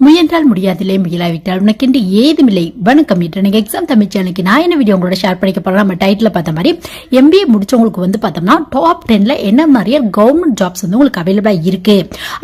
முயன்றால் முடியாதில்லை, முயலாவிட்டால் உனக்கென்று ஏதுமில்லை. வணக்கம். இன்றைக்கு எக்ஸாம் தமிழ் சேனலுக்கு நான் என்ன வீடியோ உங்களோட ஷேர் பண்ணிக்க போறேன். நம்ம டைட்டில் பார்த்த மாதிரி MBA முடிச்சவங்களுக்கு வந்து பார்த்தோம்னா டாப் 10ல என்ன மாதிரியா கவர்மெண்ட் ஜாப்ஸ் வந்து உங்களுக்கு அவைலபிளா இருக்கு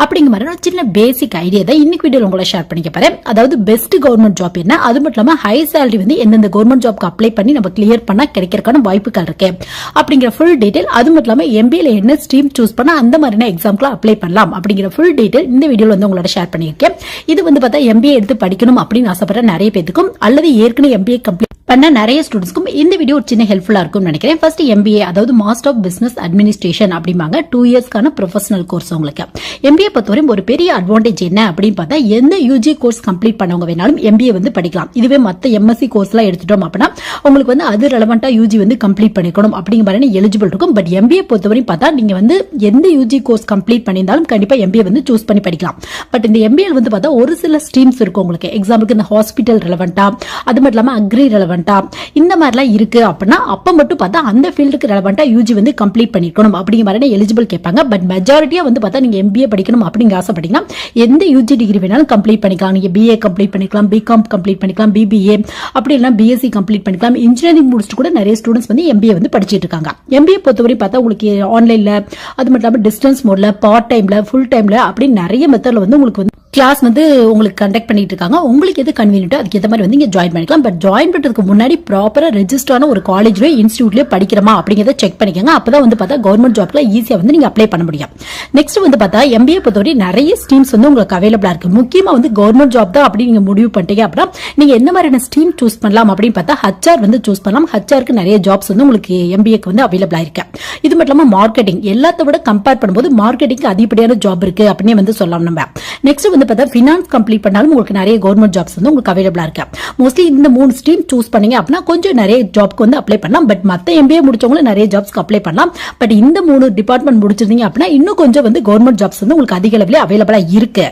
அப்படிங்கிற மாதிரி ஒரு சின்ன பேசிக் ஐடியா தான் இன்னைக்கு வீடியோ உங்களோட ஷேர் பண்ணிக்க போறேன். அதாவது பெஸ்ட் கவர்மெண்ட் ஜாப் என்ன, அது மட்டும் இல்லாம ஹை சேலரி வந்து எந்தெந்த கவர்மெண்ட் ஜாப்க்கு அப்ளை பண்ணி நம்ம கிளியர் பண்ணா கிடைக்கிறதுக்கான வாய்ப்புகள் இருக்கு அப்படிங்கிற ஃபுல் டீடைல், அது மட்டும் இல்லாம MBA என்ன ஸ்ட்ரீம் சூஸ் பண்ணா அந்த மாதிரியான எக்ஸாம்க்கு அப்ளை பண்ணலாம் அப்படிங்கிற ஃபுல் டீடைல் இந்த வீடியோல வந்து உங்களோட ஷேர் பண்ணியிருக்கேன். இது வந்து பார்த்தா MBA எடுத்து படிக்கணும் அப்படின்னு ஆசைப்படுற நிறைய பேருக்கும் அல்லது ஏற்கனவே MBA கம்ப்ளீட் பண்ண நிறைய ஸ்டூடெண்ட்ஸ்க்கும் இந்த வீடியோ ஒரு சின்ன ஹெல்ப்ஃபுல்லா இருக்கும் நினைக்கிறேன். ஃபர்ஸ்ட் MBA அதாவது மாஸ்டர் ஆஃப் பிசினஸ் அட்மினிஸ்ட்ரேஷன் அப்படிம்பாங்க. 2 இயர்ஸ்க்கான ப்ரொஃபஷனல் கோர்ஸ். உங்களுக்கு MBA பொறுத்தவரை ஒரு பெரிய அட்வான்டேஜ் என்ன அப்படின்னு பார்த்தா எந்த UG கோர்ஸ் கம்ப்ளீட் பண்ணவங்க வேணாலும் MBA வந்து படிக்கலாம். இதுவே மத்த MSc கோர்ஸ் எல்லாம் எடுத்துட்டோம் அப்படின்னா உங்களுக்கு வந்து அது ரெலவெண்டா UG வந்து கம்ப்ளீட் பண்ணிக்கணும் அப்படிங்கிற மாதிரி எலிஜிபிள் இருக்கும். பட் MBA பொறுத்தவரை பார்த்தா நீங்க வந்து எந்த UG கோர்ஸ் கம்ப்ளீட் பண்ணியிருந்தாலும் கண்டிப்பா MBA வந்து சூஸ் பண்ணி படிக்கலாம். பட் இந்த MBA வந்து பார்த்தா ஒரு சில ஸ்ட்ரீம்ஸ் இருக்கும் உங்களுக்கு. எக்ஸாம்பிளுக்கு இந்த ஹாஸ்பிட்டல் ரெலவெண்டா, அது மட்டும் இல்லாம அக்ரி ரெலவெண்டா, இந்த மாதிரிலாம் இருக்கு அப்படின்னா அப்ப மட்டும் பார்த்தா அந்த ஃபீல்டுக்கு ரெலவெண்டா UG வந்து கம்ப்ளீட் பண்ணிக்கணும் அப்படிங்கிற மாதிரி எலிஜிபிள் கேட்பாங்க. பட் மெஜாரிட்டியா வந்து பார்த்தா நீங்க MBA படிக்கணும் அப்படிங்கிற ஆசைப்பட்டீங்கன்னா எந்த UG டிகிரி வேணாலும் கம்ப்ளீட் பண்ணிக்கலாம். நீங்க BA கம்ப்ளீட் பண்ணிக்கலாம், BCom கம்ப்ளீட் பண்ணிக்கலாம், BBA அப்படி இல்லைனா BSc கம்ப்ளீட் பண்ணிக்கலாம். இன்ஜினியரிங் முடிச்சுட்டு கூட நிறைய ஸ்டூடெண்ட்ஸ் வந்து MBA வந்து படிச்சிட்டு இருக்காங்க. MBA பொறுத்தவரை பார்த்தா உங்களுக்கு ஆன்லைன்ல, அது மட்டும் இல்லாம டிஸ்டன்ஸ் மோட்ல, பார்ட் டைம்ல, ஃபுல் டைம்ல அப்படி நிறைய மெத்தட்ல வந்து உங்களுக்கு வந்து கிளாஸ் வந்து உங்களுக்கு கண்டக்ட் பண்ணிட்டு இருக்காங்க. உங்களுக்கு எது கன்வீனியன்ட்டோ அதுக்கு ஏற்ற மாதிரி வந்து நீங்க ஜாயின் பண்ணிக்கலாம். பட் ஜாயின் பண்றதுக்கு முன்னாடி ப்ராப்பரா ரெஜிஸ்டரான ஒரு காலேஜ்லயோ இன்ஸ்டிடியூட்லயோ படிக்கிறமா அப்படிங்கறத செக் பண்ணிக்கோங்க. அப்பதான் வந்து பார்த்தா கவர்மெண்ட் ஜாப்ல ஈஸியா வந்து நீங்க அப்ளை பண்ண முடியும். நெக்ஸ்ட் வந்து பார்த்தா MBA பொறுத்தவரை நிறைய ஸ்ட்ரீம்ஸ் வந்து உங்களுக்கு அவைலபிளா இருக்கு. முக்கியமா வந்து கவர்மெண்ட் ஜாப் தான் அப்படி நீங்க முடிவு பண்ணிட்டீங்க அப்படின்னா நீங்க என்ன மாதிரியான ஸ்ட்ரீம் சூஸ் பண்ணலாம் அப்படின்னு பார்த்தா HR வந்து சூஸ் பண்ணலாம். HRக்கு நிறைய ஜாப்ஸ் வந்து உங்களுக்கு MBAக்கு வந்து அவைலபிளா இருக்கு. இது மட்டும் இல்லாம மார்க்கெட்டிங் எல்லாத்த விட கம்பேர் பண்ணும்போது மார்க்கெட்டிங் அதிகப்படியான ஜாப் இருக்கு அப்படின்னு வந்து சொல்லலாம். நம்ம நெக்ஸ்ட் வந்து பார்த்தா ஃபினான்ஸ் கம்ப்ளீட் பண்ணாலும் உங்களுக்கு நிறைய கவர்மெண்ட் ஜாப்ஸ் வந்து உங்களுக்கு அவைலபிளா இருக்கு. மோஸ்ட்லி இந்த 3 ஸ்ட்ரீம் சூஸ் பண்ணீங்க அப்படின்னா கொஞ்சம் நிறைய ஜாப்க்கு வந்து அப்ளை பண்ணலாம். பட் மத்த MBA முடிச்சவங்க நிறைய ஜாப்ஸ்க்கு அப்ளை பண்ணலாம். பட் இந்த 3 டிபார்ட்மெண்ட் முடிச்சிருந்தீங்க அப்படின்னா இன்னும் கொஞ்சம் வந்து கவர்மெண்ட் ஜாப்ஸ் வந்து உங்களுக்கு அதிக அளவில் அவைலபிளா இருக்கு.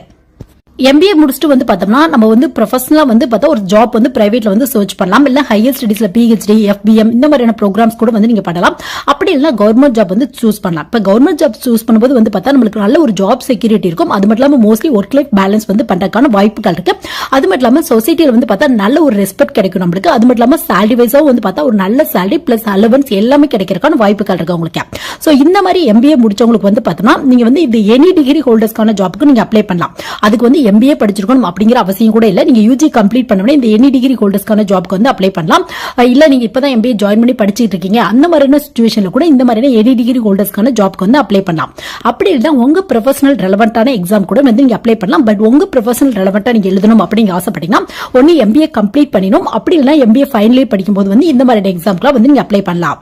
MBA முடிச்சுட்டு வந்து பார்த்தோம்னா நம்ம வந்து ப்ரொஃபஷனலா வந்து பார்த்தா ஒரு ஜாப் வந்து பிரைவேட்ல வந்து சர்ச் பண்ணலாம். இல்ல ஹையர் ஸ்டடீஸ்ல PhD, FBM இந்த மாதிரியான ப்ரோக்ராம்ஸ் கூட வந்து நீங்க பண்ணலாம். அப்படி இல்ல கவர்மெண்ட் ஜாப் வந்து சூஸ் பண்ணலாம். இப்ப கவர்மெண்ட் ஜாப் சூஸ் பண்ணும்போது வந்து பார்த்தா நம்மளுக்கு நல்ல ஒரு ஜாப் செக்யூரிட்டி இருக்கும். அது மட்டும் இல்லாம மோஸ்ட்லி ஒர்க் லைஃப் பேலன்ஸ் வந்து பண்றதுக்கான வாய்ப்புகள் இருக்கு. அது மட்டும் இல்லாம சொசைட்டியில வந்து பார்த்தா நல்ல ஒரு ரெஸ்பெக்ட் கிடைக்கும் நம்மளுக்கு. அது மட்டும் இல்லாம சேலரி வைஸாவும் வந்து பார்த்தா ஒரு நல்ல சேலரி பிளஸ் அலவன்ஸ் எல்லாமே கிடைக்கிறதுக்கான வாய்ப்புகள் இருக்கு உங்களுக்கு. சோ இந்த மாதிரி MBA முடிச்சவங்களுக்கு வந்து பார்த்தோம்னா நீங்க வந்து இது எனி டிகிரி ஹோல்டர்ஸ்க்கான ஜாப்க்கு நீங்க அப்ளை பண்ணலாம். அதுக்கு வந்து MBA படிச்சிருக்கணும் அப்படிங்கிற அவசியம் கூட இல்ல. நீங்க UG கம்ப்ளீட் பண்ணவனே இந்த எனி டிகிரி ஹோல்டர்ஸ்க்கான ஜாப்க்கு வந்து அப்ளை பண்ணலாம். இல்ல நீங்க இப்பதான் MBA ஜாயின் பண்ணி படிச்சிட்டு இருக்கீங்க அந்த மாதிரியான சிச்சுவேஷன்ல கூட இந்த மாதிரியான எனி டிகிரி ஹோல்டர்ஸ்க்கான ஜாப்க்கு வந்து அப்ளை பண்ணலாம். அப்படி இல்ல உங்க ப்ரொஃபஷனல் ரெலவெண்டான எக்ஸாம் கூட வந்து நீங்க அப்ளை பண்ணலாம். பட் உங்க ப்ரொஃபஷனல் ரெலவெண்டா நீங்க எழுதணும் அப்படிங்க ஆசைப்பட்டீங்கன்னா ஒன்னு MBA கம்ப்ளீட் பண்ணிடணும். அப்படி இல்ல MBA ஃபைனல் இயர் படிக்கும்போது வந்து இந்த மாதிரியான எக்ஸாம்க்குலாம் வந்து நீங்க அப்ளை பண்ணலாம்.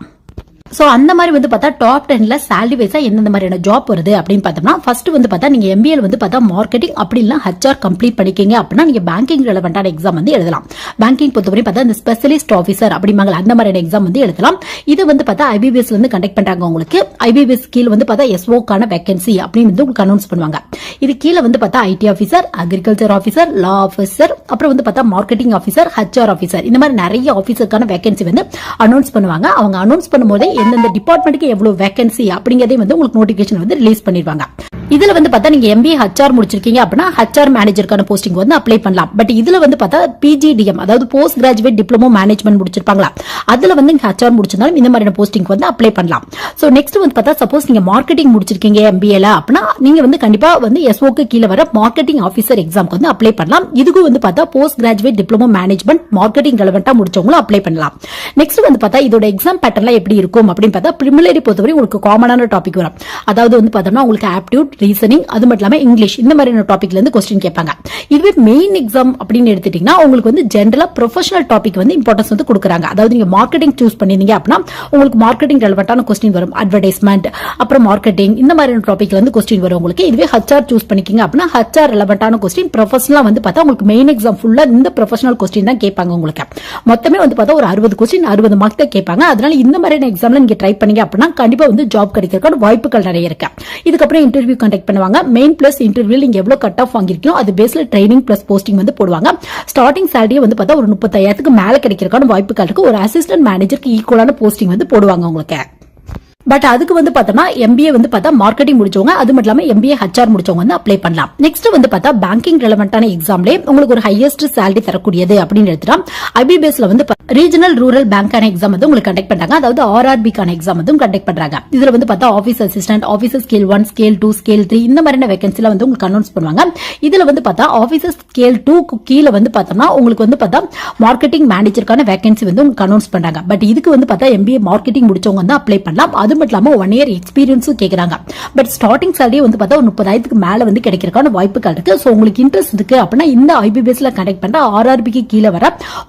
சோ அந்த மாதிரி வந்து பார்த்தா டாப் 10ல சேலரி வைஸா எந்த மாதிரியான ஜாப் வருது அப்படின்னு பார்த்தோம்னா ஃபர்ஸ்ட் வந்து பார்த்தா நீங்க MBA வந்து பார்த்தா மார்க்கெட்டிங் அப்படி இல்ல HR கம்ப்ளீட் பண்ணிக்கீங்க அப்படின்னா நீங்க பேங்கிங் ரெலவெண்டான எக்ஸாம் வந்து எழுதலாம். பேங்கிங் பொறுத்தவரை பார்த்தா இந்த ஸ்பெஷலிஸ்ட் ஆஃபீஸர் அப்படிம்பாங்க அந்த மாதிரியான எக்ஸாம் வந்து எழுதலாம். இது வந்து பார்த்தா IBPS வந்து கண்டக்ட் பண்றாங்க உங்களுக்கு. IBPS கீழ வந்து பார்த்தா SO கான வேகன்சி அப்படின்னு வந்து உங்களுக்கு அனௌன்ஸ் பண்ணுவாங்க. இது கீழ வந்து பார்த்தா IT officer, agriculture officer, law officer, அப்புறம் வந்து பார்த்தா மார்க்கெட்டிங் ஆஃபீஸர், HR ஆஃபீஸர் இந்த மாதிரி நிறைய ஆஃபீஸருக்கான வேகன்சி வந்து அனௌன்ஸ் பண்ணுவாங்க. அவங்க அனௌன்ஸ் பண்ணும்போது எந்தெந்த டிபார்ட்மெண்ட்டுக்கு எவ்வளவு வேகன்சி அப்படிங்கறதே வந்து உங்களுக்கு நோட்டிபிகேஷன் வந்து ரிலீஸ் பண்ணிடுவாங்க. இதுல வந்து பார்த்தா நீங்க MBA HR முடிச்சிருக்கீங்க அப்படின்னா HR மேனேஜருக்கான போஸ்டிங் வந்து அப்ளை பண்ணலாம். பட் இதுல வந்து பார்த்தா PGDM அதாவது போஸ்ட் கிராஜுவேட் டிப்ளமோ மேனேஜ்மெண்ட் முடிச்சிருப்பாங்களா அதுல வந்து நீங்க HR முடிச்சிருந்தாலும் இந்த மாதிரியான போஸ்டிங் வந்து அப்ளை பண்ணலாம். சோ நெக்ஸ்ட் வந்து பார்த்தா சப்போஸ் நீங்க மார்க்கெட்டிங் முடிச்சிருக்கீங்க MBAல அப்படின்னா நீங்க வந்து கண்டிப்பா வந்து SOக்கு கீழ வர மார்க்கெட்டிங் ஆஃபீஸர் எக்ஸாம்க்கு வந்து அப்ளை பண்ணலாம். இதுக்கு வந்து பார்த்தா post graduate diploma management marketing ரெலவெண்டா முடிச்சவங்களும் அப்ளை பண்ணலாம். நெக்ஸ்ட் வந்து பார்த்தா இதோட எக்ஸாம் பேட்டர்ன்ல எப்படி இருக்கும் அப்படின்னு பார்த்தா பிரிலிமினரி பொறுத்தவரை உங்களுக்கு காமனான டாபிக் வரும். அதாவது வந்து பார்த்தோம்னா உங்களுக்கு ஆப்டிடியூட், ரீசனிங், அது மட்டும் இல்லாம இங்கிலீஷ் இந்த மாதிரியான டாபிக்ல இருந்து क्वेश्चन கேட்பாங்க. இதுவே மெயின் எக்ஸாம் அப்படின்னு எடுத்துட்டீங்கன்னா உங்களுக்கு வந்து ஜெனரலா ப்ரொஃபஷனல் டாபிக் வந்து இம்பார்ட்டன்ஸ் வந்து கொடுக்குறாங்க. அதாவது நீங்க மார்க்கெட்டிங் சூஸ் பண்ணிருந்தீங்க அப்படின்னா உங்களுக்கு மார்க்கெட்டிங் ரெலவெண்டான क्वेश्चन வரும். அட்வர்டைஸ்மெண்ட் அப்புறம் மார்க்கெட்டிங் இந்த மாதிரியான டாபிக்ல வந்து क्वेश्चन வரும் உங்களுக்கு. இதுவே HR சூஸ் பண்ணிக்கீங்க அப்படின்னா HR ரெலவெண்டான क्वेश्चन ப்ரொஃபஷனலா வந்து பார்த்தா உங்களுக்கு மெயின் எக்ஸாம் ஃபுல்லா இந்த ப்ரொஃபஷனல் क्वेश्चन தான் கேட்பாங்க உங்களுக்கு. மொத்தமே வந்து பார்த்தா ஒரு 60 क्वेश्चन 60 மார்க் தான் கேட்பாங்க. அதனால இந்த மாதிரியான எக்ஸாம்ல நீங்க ட்ரை பண்ணீங்க அப்படின்னா கண்டிப்பா வந்து ஜாப் கிடைக்கிறதுக்கான வாய்ப்புகள் நிறைய இருக்கு. இதுக்கப்புறம் இன்டர்வியூ கண்டக்ட் பண்ணுவாங்க. மெயின் பிளஸ் இன்டர்வியூ நீங்க எவ்வளவு கட் ஆஃப் வாங்கிருக்கீங்க அது பேஸ்ல ட்ரைனிங் பிளஸ் போஸ்டிங் வந்து போடுவாங்க. ஸ்டார்டிங் சேலரி வந்து பார்த்தா ஒரு 35,000க்கு மேல கிடைக்கிறதுக்கான வாய்ப்புகள் இருக்கு. ஒரு அசிஸ்டன்ட் மேனேஜருக்கு ஈக்குவலான போஸ்டிங் வந்து போடுவாங்க உங்களுக்கு. பட் அதுக்கு வந்து பார்த்தோம்னா MBA வந்து பார்த்தா மார்க்கெட்டிங் முடிச்சவங்க, அது மட்டும் இல்லாம MBA HR முடிச்சவங்க வந்து அப்ளை பண்ணலாம். நெக்ஸ்ட் வந்து பார்த்தா பேங்கிங் ரெலவென்ட்டான எக்ஸாம்லயே உங்களுக்கு ஒரு ஹையஸ்ட் salary தரக்கூடியது அப்படின்னு எடுத்துட்டா IBBSல வந்து ரீஜனல் ரூரல் பேங்கான எக்ஸாம் வந்து உங்களுக்கு கண்டக்ட் பண்றாங்க. அதாவது RRB கான எக்ஸாம் வந்து கண்டக்ட் பண்றாங்க. இதுல வந்து பார்த்தா office assistant, officer scale 1, scale 2, scale 3 இந்த மாதிரியான வேகன்சில வந்து உங்களுக்கு அனௌன்ஸ் பண்ணுவாங்க. இதுல வந்து பார்த்தா ஆபீசர் ஸ்கேல் 2 கீழ வந்து பார்த்தோம்னா உங்களுக்கு வந்து பார்த்தா மார்க்கெட்டிங் மேனேஜருக்கான வேகன்சி வந்து உங்களுக்கு அனௌன்ஸ் பண்றாங்க. பட் இதுக்கு வந்து பார்த்தா MBA மார்க்கெட்டிங் முடிச்சவங்க வந்து அப்ளை பண்ணலாம். அது மட்டும் இல்லாம 1 year எக்ஸ்பீரியன்ஸும் கேக்குறாங்க. பட் ஸ்டார்டிங் salary வந்து பார்த்தா ஒரு 30,000க்கு மேல வந்து கிடைக்கிறதுக்கான வாய்ப்புகள் இருக்கு. சோ உங்களுக்கு இன்ட்ரெஸ்ட் இருக்கு அப்படின்னா இந்த IBBSல கண்டக்ட் பண்ற RRB க்கு கீழ வர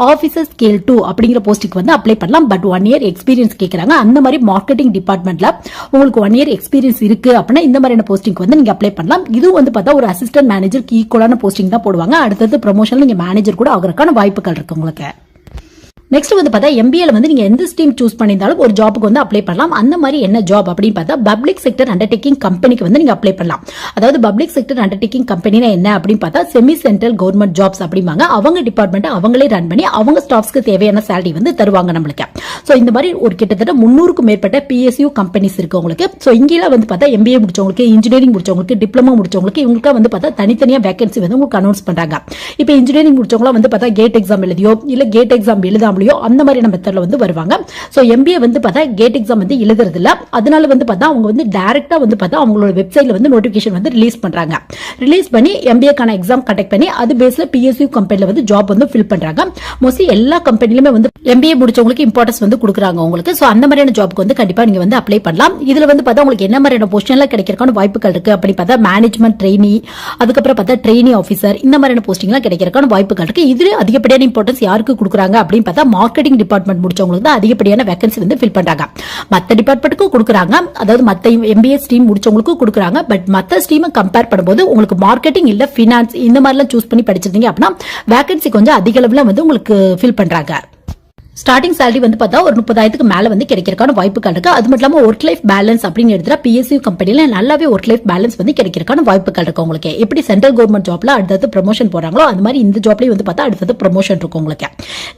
ஆபீசர் ஸ்கேல் 2 அப்படிங்கிற போஸ்டுக்கு வந்து அப்ளை பண்ணலாம். பட் 1 year எக்ஸ்பீரியன்ஸ் கேக்குறாங்க. அந்த மாதிரி மார்க்கெட்டிங் டிபார்ட்மெண்ட்ல உங்களுக்கு 1 year எக்ஸ்பீரியன்ஸ் இருக்கு அப்படின்னா இந்த மாதிரியான போஸ்டிங்க்கு வந்து நீங்க அப்ளை பண்ணலாம். இது வந்து பார்த்தா ஒரு அசிஸ்டன்ட் மேனேஜருக்கு ஈக்குவலான போஸ்டிங் தான் போடுவாங்க. அடுத்தது ப்ரமோஷன்ல நீங்க மேனேஜர் கூட ஆகிறதுக்கான வாய்ப்புகள் இருக்கு உங்களுக்கு. நெக்ஸ்ட் வந்து பார்த்தா MBAல வந்து நீங்க எந்த ஸ்ட்ரீம் சூஸ் பண்ணியிருந்தாலும் ஒரு ஜாபுக்கு வந்து அப்ளை பண்ணலாம். அந்த மாதிரி என்ன ஜாப் அப்படின்னு பார்த்தா பப்ளிக் செக்டர் அண்டர்டேக்கிங் கம்பெனிக்கு வந்து நீங்க அப்ளை பண்ணலாம். அதாவது பப்ளிக் செக்டர் அண்டர்டேக்கிங் கம்பெனினா என்ன அப்படின்னு பார்த்தா செமி சென்ட்ரல் கவர்மெண்ட் ஜாப்ஸ் அப்படிம்பாங்க. அவங்க டிபார்ட்மெண்ட் அவங்களே ரன் பண்ணி அவங்க ஸ்டாஃப்ஸ்க்கு தேவையான salary வந்து தருவாங்க நம்மளுக்கு. சோ இந்த மாதிரி ஒரு கிட்டத்தட்ட 300க்கும் மேற்பட்ட PSU கம்பெனிஸ் இருக்கு உங்களுக்கு. சோ இங்கெல்லாம் வந்து பார்த்தா MBA முடிச்சவங்களுக்கு, இன்ஜினியரிங் முடிச்சவங்களுக்கு, டிப்ளமோ முடிச்சவங்களுக்கு இவங்களுக்கு வந்து பார்த்தா தனித்தனியா வேகன்சி வந்து உங்களுக்கு அனௌன்ஸ் பண்றாங்க. இப்போ இன்ஜினியரிங் முடிச்சவங்க வந்து பார்த்தா கேட் எக்ஸாம் எழுதியோ இல்ல கேட் எக்ஸாம் எழுதாம அந்த மாதிரியான மெத்தட்ல வந்து வருவாங்க. சோ MBA வந்து பார்த்தா கேட் எக்ஸாம் வந்து எழுதுறது இல்ல. அதனால வந்து பார்த்தா அவங்க வந்து டைரக்டா வந்து பார்த்தா அவங்களோட வெப்சைட்ல வந்து நோட்டிபிகேஷன் வந்து ரிலீஸ் பண்றாங்க. ரிலீஸ் பண்ணி MBA கான எக்ஸாம் கண்டக்ட் பண்ணி அது பேஸ்ல PSU கம்பெனில வந்து ஜாப் வந்து ஃபில் பண்றாங்க. மோஸ்ட்லி எல்லா கம்பெனிலுமே வந்து MBA முடிச்சவங்களுக்கு இம்பார்ட்டன்ஸ் வந்து கொடுக்குறாங்க உங்களுக்கு. சோ அந்த மாதிரியான ஜாப்க்கு வந்து கண்டிப்பா நீங்க வந்து அப்ளை பண்ணலாம். இதுல வந்து பார்த்தா உங்களுக்கு என்ன மாதிரியான பொசிஷன்ல கிடைக்கிறதுக்கான வாய்ப்புகள் இருக்கு அப்படி பார்த்தா மேனேஜ்மெண்ட் ட்ரெயினி, அதுக்கப்புறம் பார்த்தா ட்ரெயினி ஆஃபீஸர் இந்த மாதிரியான போஸ்டிங்லாம் கிடைக்கிறதுக்கான வாய்ப்புகள் இருக்கு. இதுல அதிகப்படியான இம்பார்ட்டன்ஸ் யாருக்கு கொடுக்குறாங்க அப்படின்னு பார்த்தா மார்க்கெட்டிங் டிபார்ட்மெண்ட் முடிச்சவங்களுக்கு தான் அதிகப்படியான வேகன்சி வந்து ஃபில் பண்றாங்க. மத்த டிபார்ட்மெண்ட்டுக்கும் கொடுக்குறாங்க, அதாவது மத்த MBA ஸ்ட்ரீம் முடிச்சவங்களுக்கும் கொடுக்குறாங்க. பட் மத்த ஸ்ட்ரீமை கம்பேர் பண்ணும்போது உங்களுக்கு மார்க்கெட்டிங் இல்ல ஃபினான்ஸ் இந்த மாதிரிலாம் சூஸ் பண்ணி படிச்சிருந்தீங்க அப்படின்னா வேகன்சி கொஞ்சம் அதிக அளவுல வந்து உங்களுக்கு ஃபில் பண்றாங்க. ஸ்டார்டிங் salary வந்து பார்த்தா ஒரு 30,000க்கு மேல வந்து கிடைக்கிறதுக்கான வாய்ப்புகள் இருக்கு. அது மட்டும் இல்லாம ஒர்க் லைஃப் பேலன்ஸ் அப்படின்னு எடுத்துட்டா PSU கம்பெனில நல்லாவே ஒர்க் லைஃப் பேலன்ஸ் வந்து கிடைக்கிறதுக்கான வாய்ப்புகள் இருக்கு உங்களுக்கு. எப்படி சென்ட்ரல் கவர்மெண்ட் ஜாப்ல அடுத்தது ப்ரமோஷன் போறாங்களோ அது மாதிரி இந்த ஜாப்லயும் வந்து பார்த்தா அடுத்தது ப்ரமோஷன் இருக்கும் உங்களுக்கு.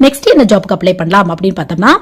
நெக்ஸ்ட் என்ன ஜாப்க்கு அப்ளை பண்ணலாம் அப்படின்னு பார்த்தோம்னா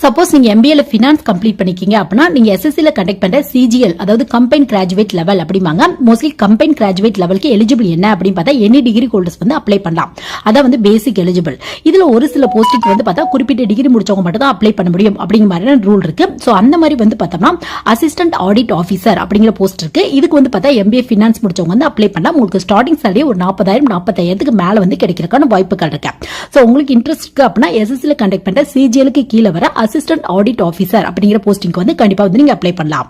சப்போஸ் நீங்க MBAல ஃபினான்ஸ் கம்ப்ளீட் பண்ணிக்கீங்க அப்படின்னா நீங்க SSCல கண்டக்ட் பண்ற CGL அதாவது கம்பைன் கிராஜுவேட் லெவல் அப்படிமாங்க. மோஸ்ட்லி கம்பைன் கிராஜுவேட் லெவலுக்கு எலிஜிபிள் என்ன அப்படின்னு பார்த்தா எனி டிகிரி ஹோல்டர்ஸ் வந்து அப்ளை பண்ணலாம். அதான் வந்து பேசிக் எலிஜிபிள். இதுல ஒரு சில போஸ்டிங் வந்து பார்த்தா குறிப்பிட்ட டிகிரி முடிச்சவங்க மட்டும் தான் அப்ளை பண்ண முடியும் அப்படிங்கிற மாதிரி ரூல் இருக்கு. சோ அந்த மாதிரி வந்து பார்த்தோம்னா அசிஸ்டன்ட் ஆடிட் ஆஃபீஸர் அப்படிங்கிற போஸ்ட் இருக்கு. இதுக்கு வந்து பார்த்தா MBA ஃபினான்ஸ் முடிச்சவங்க வந்து அப்ளை பண்ணலாம். உங்களுக்கு ஸ்டார்டிங் salary ஒரு 40,000 45,000க்கு மேல வந்து கிடைக்கிறதுக்கான வாய்ப்புகள் இருக்கு. சோ உங்களுக்கு இன்ட்ரெஸ்ட் இருக்கு அப்படின்னா SSCல கண்டக்ட் பண்ற CGLக்கு கீழ வர அசிஸ்டன்ட் ஆடிட் ஆஃபீஸர் அப்படிங்கிற போஸ்டிங்க்கு வந்து கண்டிப்பா வந்து நீங்க அப்ளை பண்ணலாம்.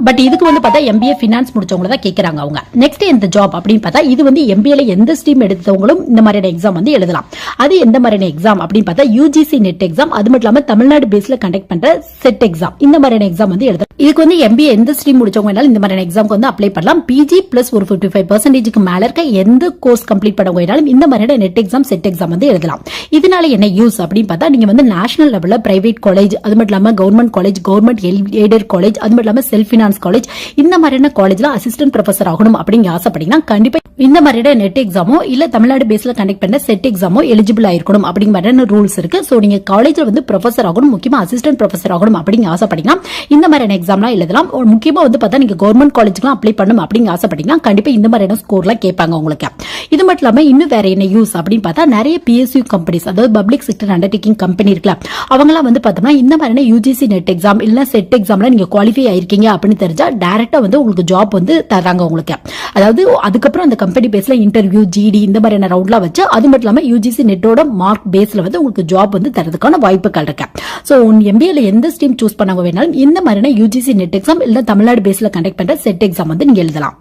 பட் இதுக்கு வந்து பார்த்தா MBA ஃபினான்ஸ் முடிச்சவங்க தான் கேட்கறாங்க அவங்க. நெக்ஸ்ட் இந்த ஜாப் அப்படின்னு பார்த்தா இது வந்து MBAல எந்த ஸ்ட்ரீம் எடுத்தவங்களும் இந்த மாதிரியான எக்ஸாம் வந்து எழுதலாம். அது எந்த மாதிரியான எக்ஸாம் அப்படின்னு பார்த்தா UGC நெட் எக்ஸாம், அது மட்டும் இல்லாம தமிழ்நாடு பேஸ்ல கண்டக்ட் பண்ற செட் எக்ஸாம் இந்த மாதிரியான எக்ஸாம் வந்து எழுதலாம். இதுக்கு வந்து MBA எந்த ஸ்ட்ரீம் முடிச்சவங்க வேணாலும் இந்த மாதிரியான எக்ஸாம்க்கு வந்து அப்ளை பண்ணலாம். PG பிளஸ் ஒரு 55% மேல இருக்க எந்த கோர்ஸ் கம்ப்ளீட் பண்ணவங்க வேணாலும் இந்த மாதிரியான நெட் எக்ஸாம் செட் எக்ஸாம் வந்து எழுதலாம். இதனால என்ன யூஸ் அப்படின்னு பார்த்தா நீங்க வந்து நேஷனல் லெவல்ல பிரைவேட் காலேஜ், அது மட்டும் இல்லாம government college, government aided college, அது மட்டும் இல்லாம செல்ஃப் பினான்ஸ் காலேஜ் இந்த மாதிரியான காலேஜ்ல அசிஸ்டன்ட் ப்ரொஃபசர் ஆகணும் அப்படிங்க ஆசைப்பட்டீங்கன்னா கண்டிப்பா இந்த மாதிரியான நெட் எக்ஸாமோ இல்ல தமிழ்நாடு பேஸ்ல கண்டக்ட் பண்ண செட் எக்ஸாமோ எலிஜிபிள் ஆயிருக்கணும் அப்படிங்கிற மாதிரியான ரூல்ஸ் இருக்கு. சோ நீங்க காலேஜ்ல வந்து ப்ரொஃபசர் ஆகணும், முக்கியமா அசிஸ்டன்ட் ப்ரொஃபசர் ஆகணும் அப்படிங்க ஆசைப்பட்டீங்கன்னா இந்த மாதிரியான எக்ஸாம்லாம் எழுதலாம். முக்கியமா வந்து பார்த்தா நீங்க கவர்மெண்ட் காலேஜ்க்குலாம் அப்ளை பண்ணணும் அப்படிங்க ஆசைப்பட்டீங்கன்னா கண்டிப்பா இந்த மாதிரியான ஸ்கோர்லாம் கேட்பாங்க உங்களுக்கு. இது மட்டும் இல்லாம இன்னும் வேற என்ன யூஸ் அப்படின்னு பார்த்தா நிறைய PSU கம்பெனிஸ் அதாவது பப்ளிக் செக்டர் அண்டர்டேக்கிங் கம்பெனி இருக்குல்ல அவங்கலாம் வந்து பார்த்தோம்னா இந்த மாதிரியான UGC நெட் எக்ஸாம் இல்ல செட் எக்ஸாம்ல நீங்க குவாலிஃபை ஆயிருக்கீங்க அப்படின்னு தெரிஞ்சா டைரக்டா வந்து உங்களுக்கு ஜாப் வந்து தராங்க உங்களுக்கு. அதாவது அதுக்கப்புறம் அந்த கம்பெனி பேஸ்ல இன்டர்வியூ GD இந்த மாதிரியான ரவுண்ட்லாம் வச்சு அது மட்டும் இல்லாம UGC நெட்டோட மார்க் பேஸ்ல வந்து உங்களுக்கு ஜாப் வந்து தரதுக்கான வாய்ப்புகள் இருக்கு. சோ MBAல எந்த ஸ்ட்ரீம் சூஸ் பண்ணாங்க வேணாலும் இந்த மாதிரியான UGC நெட் எக்ஸாம் இல்ல தமிழ்நாடு பேஸ்ல கண்டக்ட் பண்ற செட் எக்ஸாம் வந்து நீங்க எழுதலாம்.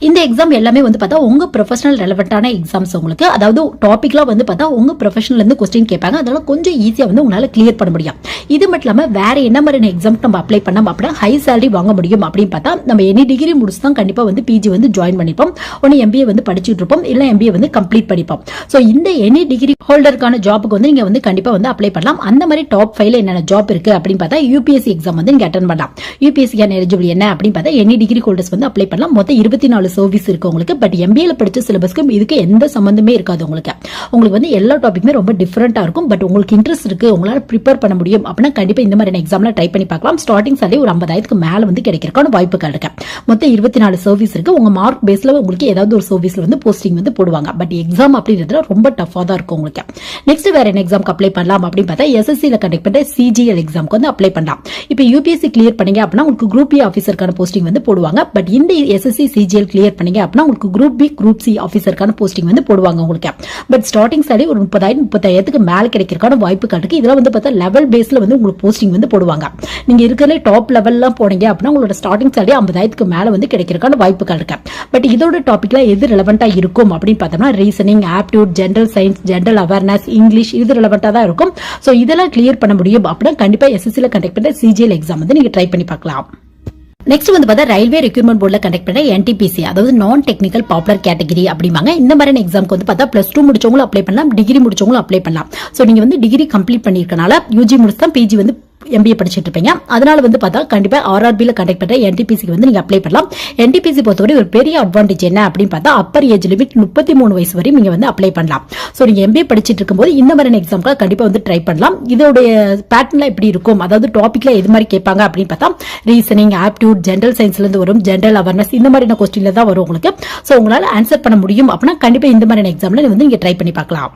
இந்த எக்ஸாம் எல்லாமே வந்து பார்த்தா உங்க ப்ரொஃபஷனல் ரெலவென்ட்டான எக்ஸாம்ஸ் உங்களுக்கு. அதாவது டாபிக்லாம் வந்து பார்த்தா உங்க ப்ரொஃபஷனல் இருந்து கொஸ்டின் கேட்பாங்க. அதனால கொஞ்சம் ஈஸியா வந்து உங்களால கிளியர் பண்ண முடியும். இது மட்டும் இல்லாம வேற என்ன மாதிரியான எக்ஸாம் நம்ம அப்ளை பண்ணோம் அப்படின்னா ஹை salary வாங்க முடியும் அப்படின்னு பார்த்தா நம்ம எனி டிகிரி முடிச்சு தான் கண்டிப்பா வந்து PG வந்து ஜாயின் பண்ணிப்போம். ஒன்னு MBA வந்து படிச்சுட்டு இருப்போம் இல்ல MBA வந்து கம்ப்ளீட் பண்ணிப்போம். சோ இந்த எனி டிகிரி ஹோல்டருக்கான ஜாப்புக்கு வந்து நீங்க வந்து கண்டிப்பா வந்து அப்ளை பண்ணலாம். அந்த மாதிரி டாப் 5ல என்னென்ன ஜாப் இருக்கு அப்படின்னு பார்த்தா UPSC எக்ஸாம் வந்து நீங்க அட்டெண்ட் பண்ணலாம். UPSC எலிஜிபிள் என்ன அப்படின்னு பார்த்தா எனி டிகிரி ஹோல்டர்ஸ் வந்து அப்ளை பண்ணலாம். மொத்தம் 24 24 சர்வீஸ் இருக்கு உங்களுக்கு. பட் எம்பிஏல படிச்ச சிலபஸ்க்கும் இதுக்கு எந்த சம்பந்தமே இருக்காது உங்களுக்கு. உங்களுக்கு வந்து எல்லா டாபிக்குமே ரொம்ப டிஃபரெண்டா இருக்கும். பட் உங்களுக்கு இன்ட்ரெஸ்ட் இருக்கு, உங்களால ப்ரிப்பேர் பண்ண முடியும் அப்படின்னா கண்டிப்பா இந்த மாதிரி எக்ஸாம்ல ட்ரை பண்ணி பார்க்கலாம். ஸ்டார்டிங் சாலரி ஒரு 50,000க்கு மேல வந்து கிடைக்கிறதுக்கான வாய்ப்புகள் இருக்கு. மொத்தம் 24 சர்வீஸ் இருக்கு. உங்க மார்க் பேஸ்ல உங்களுக்கு ஏதாவது ஒரு சர்வீஸ்ல வந்து போஸ்டிங் வந்து போடுவாங்க. பட் எக்ஸாம் அப்படின்றதுல ரொம்ப டஃபா தான் இருக்கும் உங்களுக்கு. நெக்ஸ்ட் வேற என்ன எக்ஸாம்க்கு அப்ளை பண்ணலாம் அப்படின்னு பார்த்தா எஸ்எஸ்சில கண்டக்ட் பண்ற சிஜிஎல் எக்ஸாம்க்கு வந்து அப்ளை பண்ணலாம். இப்போ யூபிஎஸ்சி கிளியர் பண்ணீங்க அப்படின்னா உங்களுக்கு குரூப் பி ஆஃபீஸருக்கான போஸ்டிங் வந்து போடுவாங்க. பட் இந்த எஸ்எஸ்சி சிஜிஎல் கிளியர் பண்ணீங்க அப்படின்னா உங்களுக்கு குரூப் பி குரூப் சி ஆஃபீஸருக்கான போஸ்டிங் வந்து போடுவாங்க உங்களுக்கு. பட் ஸ்டார்டிங் சாலரி ஒரு 30,000-35,000க்கு மேல கிடைக்கிறதுக்கான வாய்ப்புகள் இருக்கு. இதெல்லாம் வந்து பார்த்தா லெவல் பேஸ்ல வந்து உங்களுக்கு போஸ்டிங் வந்து போடுவாங்க. நீங்க இருக்கிற டாப் லெவல்லாம் போனீங்க அப்படின்னா உங்களோட ஸ்டார்டிங் சாலரி 50,000க்கு மேல வந்து கிடைக்கிறதுக்கான வாய்ப்புகள் இருக்கு. பட் இதோட டாபிக்ல எது ரெலவெண்டா இருக்கும் அப்படின்னு பார்த்தோம்னா reasoning, aptitude, general science, general awareness, English இது ரெலவெண்டா தான் இருக்கும். சோ இதெல்லாம் கிளியர் பண்ண முடியும் அப்படின்னா கண்டிப்பா எஸ்எஸ்சில கண்டக்ட் பண்ற சிஜிஎல் எக்ஸாம் வந்து நீங்க ட்ரை பண்ணி பார்க்கலாம். நெக்ஸ்ட் வந்து பார்த்தா ரயில்வே ரெக்ரூட்மெண்ட் போர்டில் கண்டக்ட் பண்ண என்டிபிசி, அதாவது நான் டெக்னிக்கல் பாப்புலர் கேட்டகரி அப்படிம்பாங்க. இந்த மாதிரி எக்ஸாம்க்கு வந்து பார்த்தா +2 முடிச்சவங்களும் அப்ளை பண்ணலாம், டிகிரி முடிச்சவங்களும் அப்ளை பண்ணலாம். ஸோ நீங்க வந்து டிகிரி கம்ப்ளீட் பண்ணிருக்கனால யூஜி முடிச்சு தான் பிஜி வந்து எம்பிஏ படிச்சுட்டு இருப்பீங்க. அதனால வந்து பார்த்தா கண்டிப்பா ஆர்ஆர்பில கண்டக்ட் பண்ற என்டிபிசிக்கு வந்து நீங்க அப்ளை பண்ணலாம். என்டிபிசி பொறுத்தவரை ஒரு பெரிய அட்வான்டேஜ் என்ன அப்படின்னு பார்த்தா அப்பர் ஏஜ் லிமிட் 33 வயசு வரை நீங்க வந்து அப்ளை பண்ணலாம். சோ நீங்க எம்பிஏ படிச்சிட்டு இருக்கும்போது இந்த மாதிரி எக்ஸாம்க்கு கண்டிப்பா வந்து ட்ரை பண்ணலாம். இதோடைய பேட்டர்ன்ல எப்படி இருக்கும், அதாவது டாபிக்ல எது மாதிரி கேட்பாங்க அப்படின்னு பார்த்தா ரீசனிங், ஆப்டிடியூட், ஜெனரல் சயின்ஸ்ல இருந்து வரும், ஜெனரல் அவேர்னஸ் இந்த மாதிரியான கொஸ்டின்ல தான் வரும் உங்களுக்கு. சோ உங்களால ஆன்சர் பண்ண முடியும் அப்படின்னா கண்டிப்பா இந்த மாதிரி எக்ஸாம்ல வந்து நீங்க ட்ரை பண்ணி பார்க்கலாம்.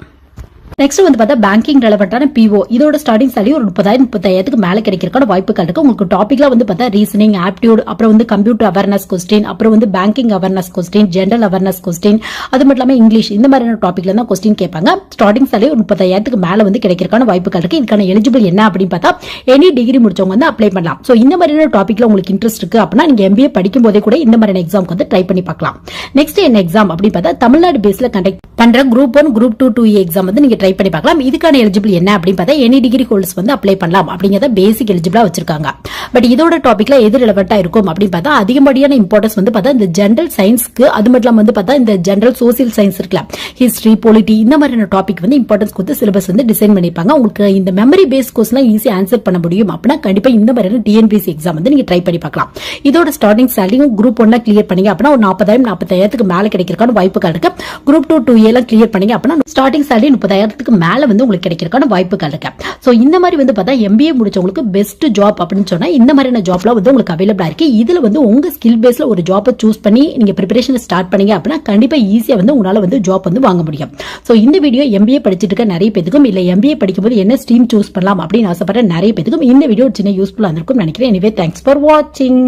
நெக்ஸ்ட் வந்து பார்த்தா பேங்கிங் ரெலவெண்டான பிஓ, இதோட ஸ்டார்டிங் சாலரி ஒரு 30,000-35,000க்கு மேல கிடைக்கிறதுக்கான வாய்ப்புகள் இருக்கு. உங்களுக்கு டாபிக்ல வந்து பார்த்தா ரீசனிங், ஆப்டிடியூட், அப்புறம் வந்து கம்ப்யூட்டர் அவேர்னஸ் கொஸ்டின், அப்புறம் வந்து banking awareness question, general awareness question, அது மட்டும் இல்லாம இங்கிலீஷ் இந்த மாதிரியான டாபிக்ல தான் கொஸ்டின் கேட்பாங்க. ஸ்டார்டிங் சாலரி ஒரு 30,000க்கு மேல வந்து கிடைக்கிறதுக்கான வாய்ப்புகள் இருக்கு. இதுக்கான எலிஜிபிள் என்ன அப்படின்னு பார்த்தா எனி டிகிரி முடிச்சவங்க வந்து அப்ளை பண்ணலாம். சோ இந்த மாதிரியான டாபிக்ல உங்களுக்கு இன்ட்ரெஸ்ட் இருக்கு அப்படின்னா நீங்க எம்பிஏ படிக்கும் போதே கூட இந்த மாதிரியான எக்ஸாம்க்கு வந்து ட்ரை பண்ணி பார்க்கலாம். நெக்ஸ்ட் என்ன எக்ஸாம் அப்படின்னு பார்த்தா தமிழ்நாடு பேஸ்ல கண்டக்ட் பண்ற குரூப் 1, குரூப் 2, 2E எக்ஸாம் வந்து நீங்க ட்ரை பண்ணி பார்க்கலாம். இதுக்கான எலிஜிபிள் என்ன அப்படின்னு பார்த்தா எனி டிகிரி ஹோல்டர்ஸ் வந்து அப்ளை பண்ணலாம் அப்படிங்கறத பேசிக் எலிஜிபிளா வச்சிருக்காங்க. பட் இதோட டாபிக்ல எது ரெலவெண்டா இருக்கும் அப்படின்னு பார்த்தா அதிகப்படியான இம்பார்ட்டன்ஸ் வந்து பார்த்தா இந்த ஜெனரல் சயின்ஸ்க்கு, அது மட்டும் இல்லாம வந்து பார்த்தா இந்த ஜெனரல் சோசியல் சயின்ஸ் இருக்குல்ல, ஹிஸ்டரி, பொலிட்டி இந்த மாதிரியான டாபிக் வந்து இம்பார்ட்டன்ஸ் கொடுத்து சிலபஸ் வந்து டிசைன் பண்ணிருப்பாங்க. உங்களுக்கு இந்த மெமரி பேஸ் கொஸ்டின் ஈஸியா ஆன்சர் பண்ண முடியும் அப்படின்னா கண்டிப்பா இந்த மாதிரியான டிஎன்பிஎஸ்சி எக்ஸாம் வந்து நீங்க ட்ரை பண்ணி பார்க்கலாம். இதோட ஸ்டார்டிங் சாலரி குரூப் 1 கிளியர் பண்ணீங்க அப்படின்னா ஒரு 40,000-45,000க்கு மேல கிடைக்கிறதுக்கான வாய்ப்புகள் இருக்கு. குரூப் 2, 2A எல்லாம் கிளியர் பண்ணீங்க அப்படின்னா ஸ்டார்டிங் சாலரி 30,000க்கு மேல வந்து உங்களுக்கு கிடைக்கிறதுக்கான வாய்ப்புகள் இருக்கு. சோ இந்த மாதிரி வந்து பார்த்தா எம்பிஏ முடிச்சவங்களுக்கு பெஸ்ட் ஜாப் அப்படின்னு சொன்னா இந்த மாதிரியான ஜாப்ல வந்து உங்களுக்கு அவைலபிளா இருக்கு. இதுல வந்து உங்க ஸ்கில் பேஸ்ல ஒரு ஜாப்பை சூஸ் பண்ணி நீங்க ப்ரிப்பரேஷன் ஸ்டார்ட் பண்ணீங்க அப்படின்னா கண்டிப்பா ஈஸியா வந்து உங்களால வந்து ஜாப் வந்து வாங்க முடியும். சோ இந்த வீடியோ எம்பிஏ படிச்சிட்டு இருக்க நிறைய பேருக்கும் இல்ல எம்பிஏ படிக்கும்போது என்ன ஸ்ட்ரீம் சூஸ் பண்ணலாம் அப்படின்னு ஆசைப்படுற நிறைய பேருக்கும் இந்த வீடியோ சின்ன யூஸ்ஃபுல்லா இருக்கும் நினைக்கிறேன். எனிவே தேங்க்ஸ் ஃபார் வாட்சிங்.